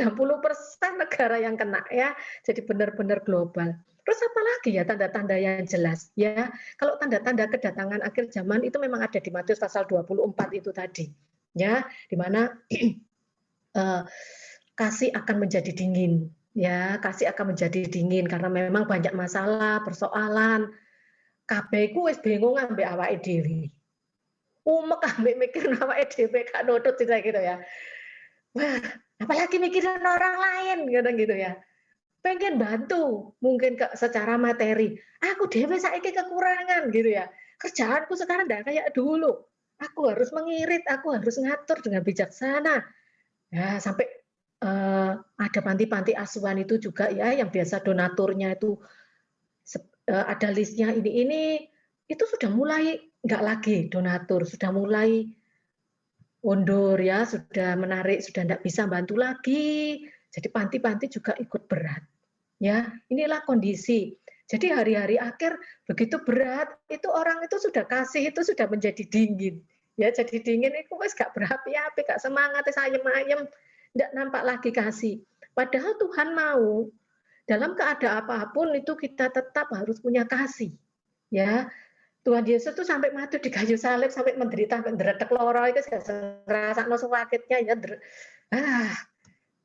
negara yang kena ya, jadi benar-benar global. Terus apa lagi ya tanda-tanda yang jelas ya? Kalau tanda-tanda kedatangan akhir zaman itu memang ada di Matius pasal 24 itu tadi. Ya, di mana kasih akan menjadi dingin. Ya, kasih akan menjadi dingin karena memang banyak masalah, persoalan. Kabeh ku wis bingung ambek awake dhewe. Umek ambek mikir awake dhewe gak nutut gitu ya. Wah, apalagi mikirin orang lain gitu ya. Pengen bantu mungkin secara materi. Aku dhewe saiki kekurangan gitu ya. Kerjaanku sekarang enggak kayak dulu. Aku harus mengirit, aku harus ngatur dengan bijaksana. Ya, sampai ada panti-panti asuhan itu juga ya yang biasa donaturnya itu ada listnya ini itu sudah mulai enggak lagi donatur, sudah mulai undur ya, sudah menarik, sudah tidak bisa bantu lagi. Jadi panti-panti juga ikut berat. Ya, inilah kondisi. Jadi hari-hari akhir begitu berat, itu orang itu sudah kasih itu sudah menjadi dingin. Ya, jadi dingin itu wis gak berapi-api, gak semangat, ayem-ayem, tidak nampak lagi kasih. Padahal Tuhan mau dalam keadaan apapun itu kita tetap harus punya kasih. Ya, Tuhan Yesus tuh sampai mati di kayu salib, sampai menderita, sampai ndredeg loro itu ngrasakno sakitnya ya.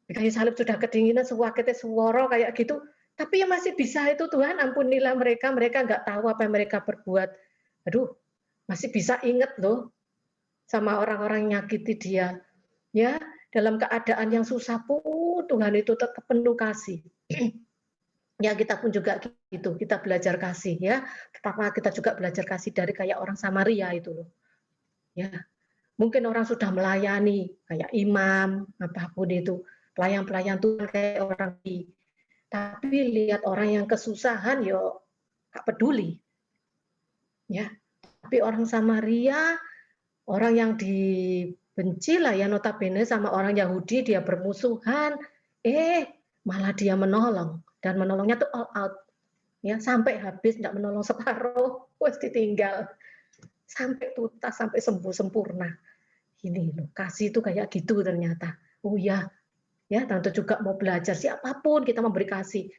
Di kayu salib sudah kedinginan, sakitnya suworo kayak gitu. Tapi ya masih bisa itu Tuhan ampunilah mereka, mereka nggak tahu apa yang mereka berbuat. Aduh, masih bisa inget loh sama orang-orang yang nyakiti dia. Ya, dalam keadaan yang susah pun Tuhan itu tetap penuh kasih. Ya kita pun juga gitu, kita belajar kasih ya. Pertama kita juga belajar kasih dari kayak orang Samaria itu loh. Ya, mungkin orang sudah melayani kayak imam apapun itu, pelayan-pelayan Tuhan kayak orang di. Tapi lihat orang yang kesusahan yo gak peduli. Ya. Tapi orang Samaria, orang yang dibenci lah ya notabene sama orang Yahudi, dia bermusuhan, malah dia menolong. Dan menolongnya tuh all out. Ya, sampai habis, tidak menolong separuh, wes ditinggal. Sampai tuntas, sampai sembuh sempurna. Ini loh, kasih itu kayak gitu ternyata. Oh ya, ya tante juga mau belajar, siapapun kita memberi kasih.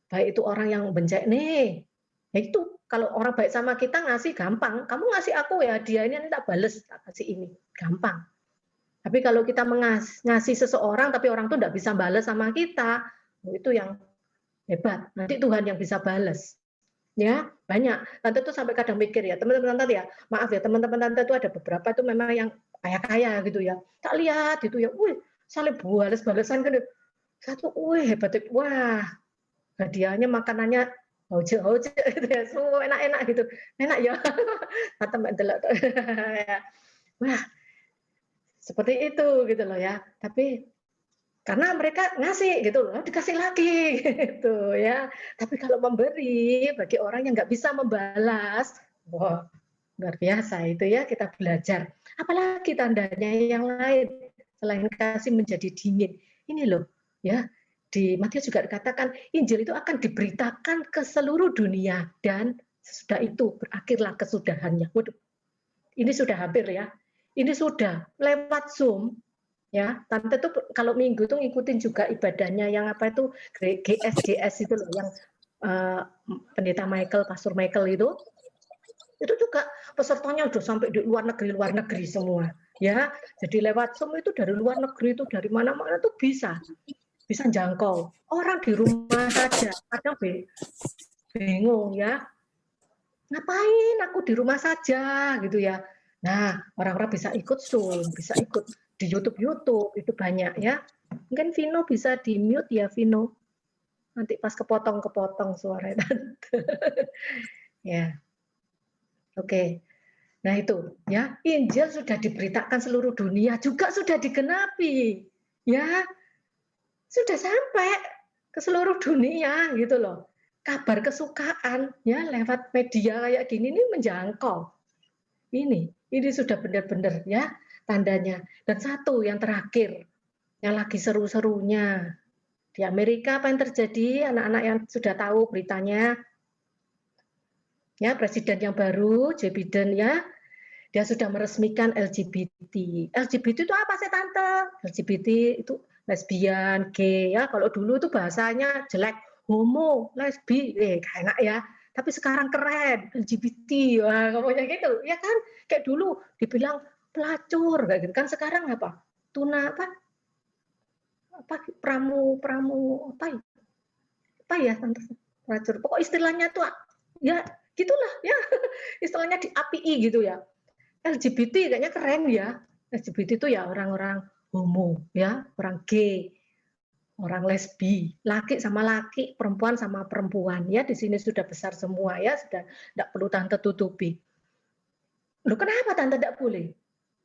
Baik itu orang yang bencek nih, ya itu kalau orang baik sama kita ngasih gampang. Kamu ngasih aku ya, dia ini tak bales, tak kasih ini. Gampang. Tapi kalau kita ngasih seseorang, tapi orang tuh tidak bisa balas sama kita, itu yang hebat. Nanti Tuhan yang bisa balas. Ya, banyak. Tante tuh sampai kadang mikir ya, teman-teman tante ya, maaf ya, teman-teman tante tuh ada beberapa tuh memang yang kaya-kaya gitu ya. Tak lihat gitu ya, wih, saling bales-balesan gitu. Satu, wih, hebat, wah, hadiahnya makanannya hoje-hoje gitu ya, semua enak-enak gitu. Enak ya. Kata Mbak Delok. Wah, seperti itu gitu loh ya. Tapi karena mereka ngasih gitu loh, dikasih lagi gitu ya. Tapi kalau memberi bagi orang yang nggak bisa membalas, wah luar biasa itu ya kita belajar. Apalagi tandanya yang lain selain kasih menjadi dingin. Ini loh ya, di Matius juga dikatakan Injil itu akan diberitakan ke seluruh dunia dan sesudah itu berakhirlah kesudahannya. Waduh, ini sudah hampir ya. Ini sudah lewat Zoom. Ya, tante tuh kalau minggu tuh ngikutin juga ibadahnya yang apa itu GSGS itu loh, yang pendeta Michael, Pastor Michael itu juga pesertanya udah sampai di luar negeri semua. Ya, jadi lewat Zoom itu dari luar negeri itu dari mana-mana tuh bisa jangkau. Orang di rumah saja, kadang bingung ya, ngapain aku di rumah saja gitu ya. Nah, orang-orang bisa ikut Zoom, bisa ikut di YouTube itu banyak ya. Mungkin Vino bisa di mute ya Vino. Nanti pas kepotong suaranya. Ya. Oke. Nah itu ya, Injil sudah diberitakan seluruh dunia, juga sudah digenapi. Ya. Sudah sampai ke seluruh dunia gitu loh. Kabar kesukaan ya lewat media kayak gini ini menjangkau. Ini sudah benar-benar ya tandanya. Dan satu yang terakhir, yang lagi seru-serunya Di Amerika apa yang terjadi? Anak-anak yang sudah tahu beritanya, ya presiden yang baru, Joe Biden ya, dia sudah meresmikan LGBT. LGBT itu apa sih Tante? LGBT itu lesbian, gay ya. Kalau dulu itu bahasanya jelek, homo, lesbi, enak ya. Tapi sekarang keren, LGBT, wah ngomongnya gitu, ya kan? Kayak dulu dibilang pelacur, kayak gitu kan. Sekarang apa? Tuna apa? Pramu apa ya Tante? Pelacur. Pokok istilahnya tuh ya gitulah ya. Istilahnya di API gitu ya. LGBT kayaknya keren ya. LGBT itu ya orang-orang homo ya, orang gay, orang lesbi, laki sama laki, perempuan sama perempuan ya. Di sini sudah besar semua ya, sudah tidak perlu Tante tutupi. Loh kenapa Tante tidak boleh?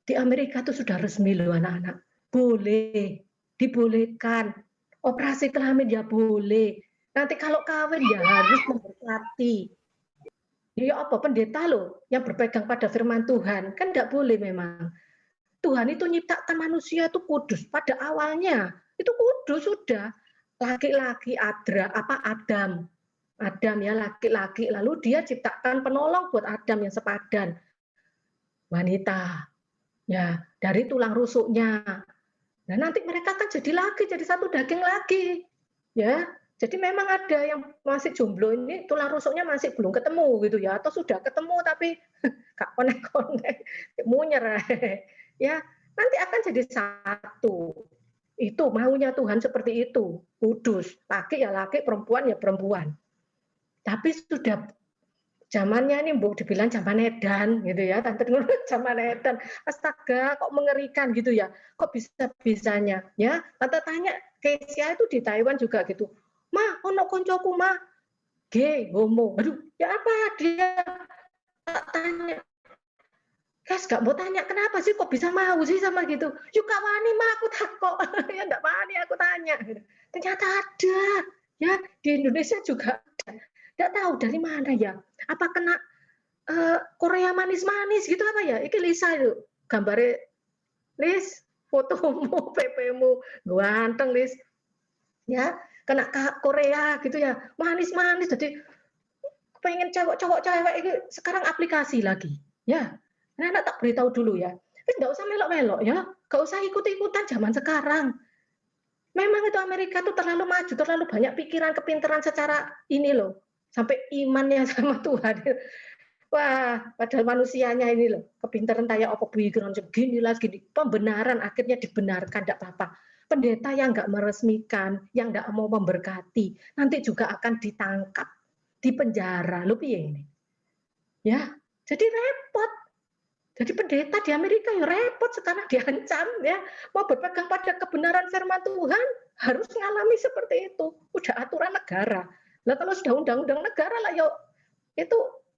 Di Amerika itu sudah resmi loh anak-anak. Boleh, dibolehkan. Operasi kelamin ya boleh. Nanti kalau kawin ya harus memberkati. Ya apa pendeta loh yang berpegang pada firman Tuhan kan tidak boleh memang. Tuhan itu nyiptakan manusia itu kudus pada awalnya itu kudus sudah laki-laki Adam ya laki-laki lalu dia ciptakan penolong buat Adam yang sepadan wanita ya dari tulang rusuknya. Nah nanti mereka kan jadi satu daging lagi ya. Jadi memang ada yang masih jomblo ini tulang rusuknya masih belum ketemu gitu ya atau sudah ketemu tapi gak konek-konek munyer ya nanti akan jadi satu. Itu maunya Tuhan seperti itu, kudus. Laki ya laki, perempuan ya perempuan. Tapi sudah zamannya ini Bu dibilang zaman edan gitu ya, Tante Nur zaman edan. Astaga, kok mengerikan gitu ya. Kok bisa-bisanya ya? Tante tanya Kesia itu di Taiwan juga gitu. Ma, ono koncoku ma gay, homo. Aduh, ya apa dia tak tanya. Kas gak mau tanya kenapa sih kok bisa mau sih sama gitu. Yuk kak wani mah aku takut. Ya enggak wani aku tanya. Ternyata ada. Ya di Indonesia juga ada. Enggak tahu dari mana ya. Apa kena Korea manis-manis gitu apa ya? Iki Lisa itu gambarnya Lis fotomu PP-mu ganteng Lis. Ya kena Korea gitu ya. Manis-manis jadi pengen cowok-cowok cewek itu sekarang aplikasi lagi. Ya. Anak tak beritahu dulu ya. Nggak usah melok-melok ya. Nggak usah ikut-ikutan zaman sekarang. Memang itu Amerika tuh terlalu maju, terlalu banyak pikiran, kepintaran secara ini loh. Sampai imannya sama Tuhan. Wah, padahal manusianya ini loh. Kepintaran kayak apa pikiran segini lah, segini. Pembenaran akhirnya dibenarkan, tidak apa-apa. Pendeta yang nggak meresmikan, yang nggak mau memberkati, nanti juga akan ditangkap, dipenjara. Loh piye ini? Ya, jadi repot. Jadi pendeta di Amerika ya repot sekarang diancam ya mau berpegang pada kebenaran firman Tuhan harus mengalami seperti itu. Udah aturan negara. Nah kalau sudah undang-undang negara lah ya itu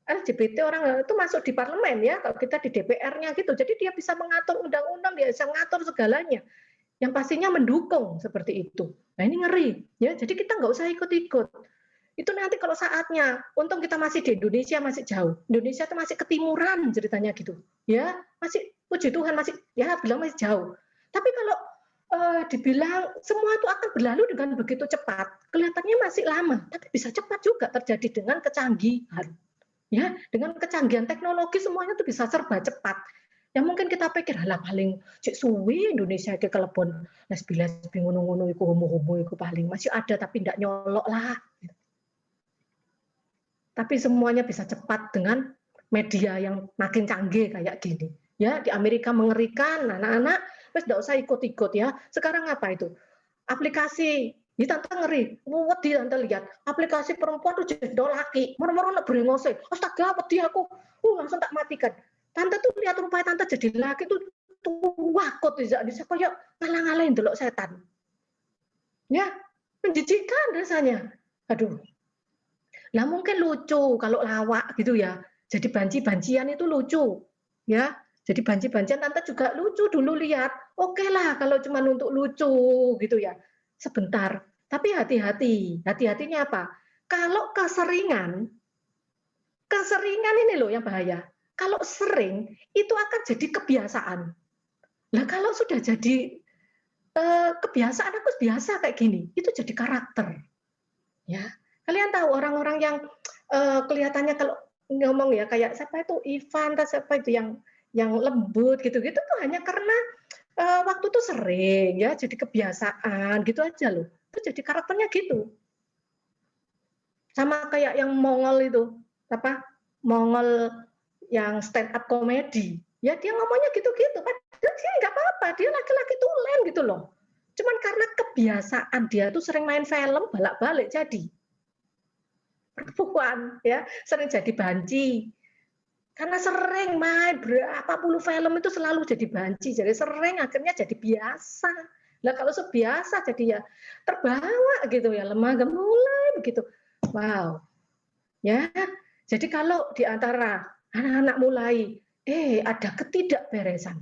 LGBT orang itu masuk di parlemen ya kalau kita di DPR-nya gitu. Jadi dia bisa mengatur undang-undang, dia bisa mengatur segalanya. Yang pastinya mendukung seperti itu. Nah ini ngeri ya. Jadi kita nggak usah ikut-ikut. Itu nanti kalau saatnya, untung kita masih di Indonesia masih jauh. Indonesia itu masih ketimuran ceritanya gitu. Ya, masih puji Tuhan masih ya bilang masih jauh. Tapi kalau dibilang semua itu akan berlalu dengan begitu cepat, kelihatannya masih lama, tapi bisa cepat juga terjadi dengan kecanggihan. Ya, dengan kecanggihan teknologi semuanya itu bisa serba cepat. Ya mungkin kita pikir halah paling cek suwi Indonesia ke kelebon lesbi ngono-ngono iku homo-homo iku paling masih ada tapi ndak nyolok lah. Tapi semuanya bisa cepat dengan media yang makin canggih kayak gini. Ya, di Amerika mengerikan, anak-anak wis enggak usah ikut-ikut ya. Sekarang apa itu? Aplikasi. Ini tante ngeri. Wedi tante lihat. Aplikasi perempuan tuh jadi laki. Moro-moro nek brengose. Astaga, wedi aku. Langsung tak matikan. Tante tuh lihat rupanya tante jadi laki tuh wakot bisa kayak ngalah-ngalahin delok setan. Ya, menjijikan rasanya. Aduh, nah mungkin lucu kalau lawak gitu ya. Jadi banci-bancian itu lucu. Ya, jadi banci-bancian tante juga lucu dulu lihat. Oke lah kalau cuma untuk lucu gitu ya. Sebentar. Tapi hati-hati. Hati-hatinya apa? Kalau keseringan ini loh yang bahaya. Kalau sering itu akan jadi kebiasaan. Nah kalau sudah jadi kebiasaan aku biasa kayak gini, itu jadi karakter. Ya, kalian tahu orang-orang yang kelihatannya kalau ngomong ya kayak siapa itu Ivan atau siapa itu yang lembut gitu-gitu tuh hanya karena waktu itu sering ya, jadi kebiasaan gitu aja loh. Itu jadi karakternya gitu. Sama kayak yang Mongol itu, apa? Mongol yang stand up comedy. Ya dia ngomongnya gitu-gitu, padahal dia nggak apa-apa, dia laki-laki tulen gitu loh. Cuman karena kebiasaan dia tuh sering main film balak-balik jadi perempuan ya, sering jadi banci. Karena sering main berapa puluh film itu selalu jadi banci, jadi sering akhirnya jadi biasa. Nah kalau sebiasa jadi ya terbawa gitu ya, lemah gemulai begitu. Wow, ya. Jadi kalau di antara anak-anak mulai, ada ketidakberesan,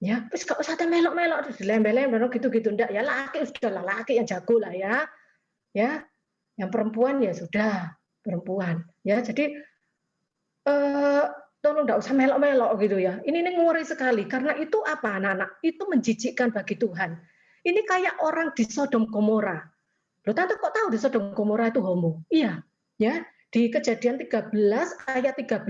ya, terus gak usah melok-melok, dilempel-lempel gitu-gitu, enggak ya laki sudah laki yang jago lah ya, yang perempuan ya sudah perempuan, ya. Jadi tolong nggak usah melok-melok gitu ya. Ini ngeri sekali karena itu apa anak-anak? Itu menjijikkan bagi Tuhan. Ini kayak orang di Sodom Gomora. Loh tante kok tahu di Sodom Gomora itu homo? Iya, ya. Di Kejadian 13 ayat 13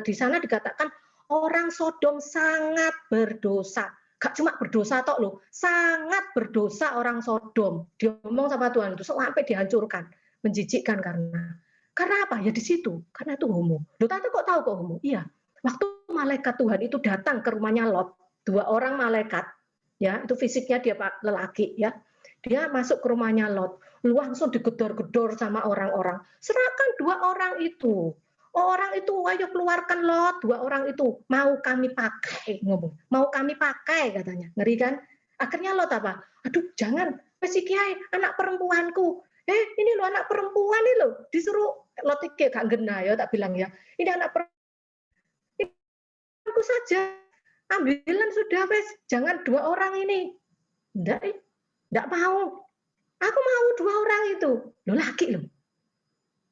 di sana dikatakan orang Sodom sangat berdosa. Gak cuma berdosa tok loh, sangat berdosa orang Sodom. Diomong sama Tuhan itu sampai dihancurkan, menjijikkan karena apa? Ya di situ, karena itu homo. Loh tante kok tahu kok homo? Iya, waktu malaikat Tuhan itu datang ke rumahnya Lot, 2 orang malaikat, ya itu fisiknya dia pak lelaki ya, dia masuk ke rumahnya Lot, langsung digedor-gedor sama orang-orang. Serahkan 2 orang itu. Orang itu, ayo keluarkan Lot, 2 orang itu mau kami pakai, ngomong, mau kami pakai katanya, ngeri kan? Akhirnya Lot apa? Aduh jangan, si Kiai, anak perempuanku. Ini lo anak perempuan ini lo, disuruh Lot iki gak genah ya tak bilang ya. Ini anak perempuanku saja. Ambilan sudah wes, jangan 2 orang ini. Enggak mau. Aku mau 2 orang itu. Lo laki lo.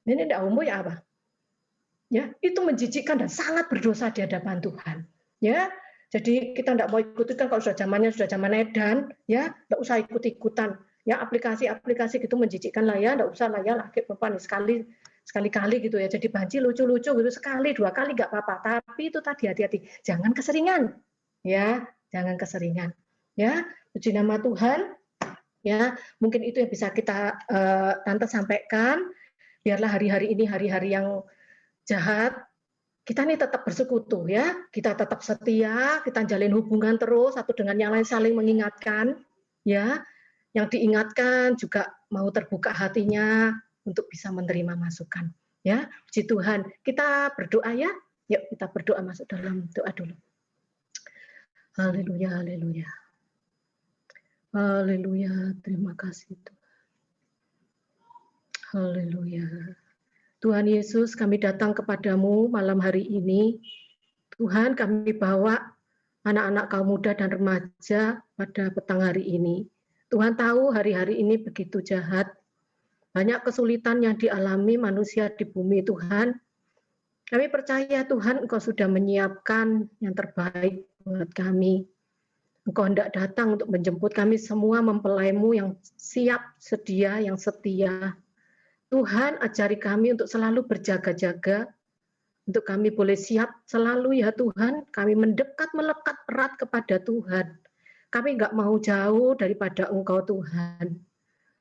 Ini enggak homo ya apa? Ya, itu menjijikkan dan sangat berdosa di hadapan Tuhan. Ya, jadi kita enggak mau ikut-ikutan kalau sudah zaman edan, ya, enggak usah ikut-ikutan. Ya, aplikasi-aplikasi gitu menjijikkan lah ya, enggak usah lah ya laki perempuan sekali-kali gitu ya. Jadi banci lucu-lucu gitu sekali, 2 kali enggak apa-apa. Tapi itu tadi hati-hati, jangan keseringan. Ya, jangan keseringan. Ya, puji nama Tuhan. Ya, mungkin itu yang bisa kita tante sampaikan. Biarlah hari-hari ini hari-hari yang jahat, kita nih tetap bersekutu ya, kita tetap setia, kita jalin hubungan terus satu dengan yang lain, saling mengingatkan ya, yang diingatkan juga mau terbuka hatinya untuk bisa menerima masukan ya. Puji Tuhan, kita berdoa ya, yuk kita berdoa, masuk dalam doa dulu. Haleluya, haleluya, haleluya, terima kasih Tuhan. Haleluya. Tuhan Yesus, kami datang kepadamu malam hari ini. Tuhan, kami bawa anak-anak kaum muda dan remaja pada petang hari ini. Tuhan tahu hari-hari ini begitu jahat. Banyak kesulitan yang dialami manusia di bumi Tuhan. Kami percaya Tuhan Engkau sudah menyiapkan yang terbaik buat kami. Engkau hendak datang untuk menjemput kami semua mempelaimu yang siap, sedia, yang setia. Tuhan, ajari kami untuk selalu berjaga-jaga, untuk kami boleh siap selalu ya Tuhan, kami mendekat, melekat erat kepada Tuhan. Kami nggak mau jauh daripada Engkau Tuhan.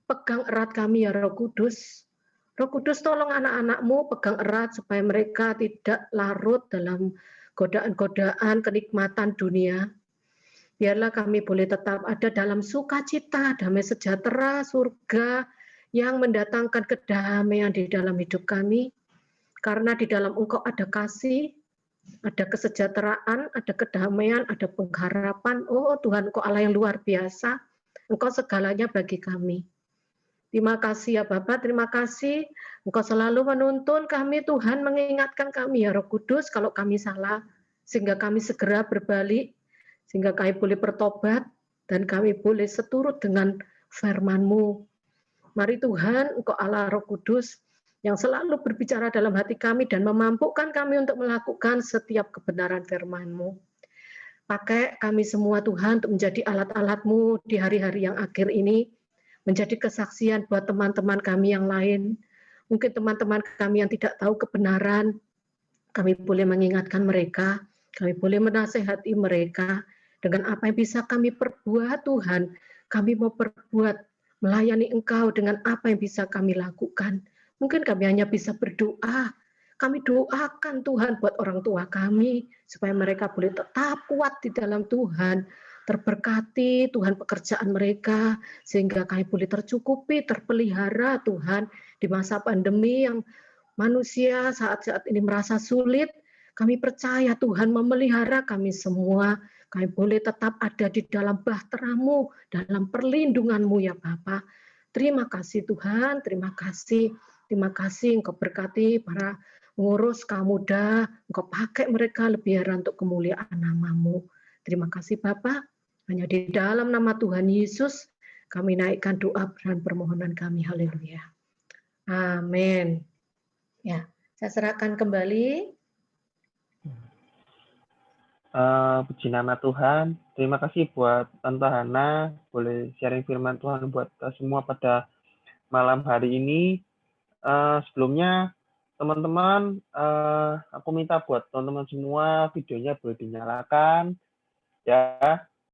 Pegang erat kami ya Roh Kudus. Roh Kudus tolong anak-anak-Mu pegang erat supaya mereka tidak larut dalam godaan-godaan kenikmatan dunia. Biarlah kami boleh tetap ada dalam sukacita, damai sejahtera, surga, yang mendatangkan kedamaian di dalam hidup kami, karena di dalam Engkau ada kasih, ada kesejahteraan, ada kedamaian, ada pengharapan. Oh Tuhan, Engkau Allah yang luar biasa, Engkau segalanya bagi kami. Terima kasih ya Bapak, terima kasih Engkau selalu menuntun kami Tuhan, mengingatkan kami ya Roh Kudus kalau kami salah, sehingga kami segera berbalik, sehingga kami boleh bertobat, dan kami boleh seturut dengan firman-Mu. Mari Tuhan, Engkau Allah Roh Kudus yang selalu berbicara dalam hati kami dan memampukan kami untuk melakukan setiap kebenaran firman-Mu. pakai kami semua Tuhan untuk menjadi alat-alat-Mu di hari-hari yang akhir ini, menjadi kesaksian buat teman-teman kami yang lain. Mungkin teman-teman kami yang tidak tahu kebenaran, kami boleh mengingatkan mereka, kami boleh menasehati mereka dengan apa yang bisa kami perbuat Tuhan. Kami mau perbuat, melayani Engkau dengan apa yang bisa kami lakukan. Mungkin kami hanya bisa berdoa. Kami doakan Tuhan buat orang tua kami, supaya mereka boleh tetap kuat di dalam Tuhan, terberkati Tuhan pekerjaan mereka, sehingga kami boleh tercukupi, terpelihara Tuhan, di masa pandemi yang manusia saat-saat ini merasa sulit. Kami percaya Tuhan memelihara kami semua. Kami boleh tetap ada di dalam bahtera-Mu, dalam perlindungan-Mu ya Bapa. Terima kasih Tuhan, terima kasih. Terima kasih Engkau berkati para pengurus kaum muda, Engkau pakai mereka lebih untuk kemuliaan nama-Mu. Terima kasih Bapa. Hanya di dalam nama Tuhan Yesus kami naikkan doa dan permohonan kami. Haleluya. Amin. Ya, saya serahkan kembali. Puji nama Tuhan. Terima kasih buat Tante Hana, boleh sharing firman Tuhan buat kita semua pada malam hari ini. Sebelumnya, teman-teman, aku minta buat teman-teman semua videonya boleh dinyalakan, ya.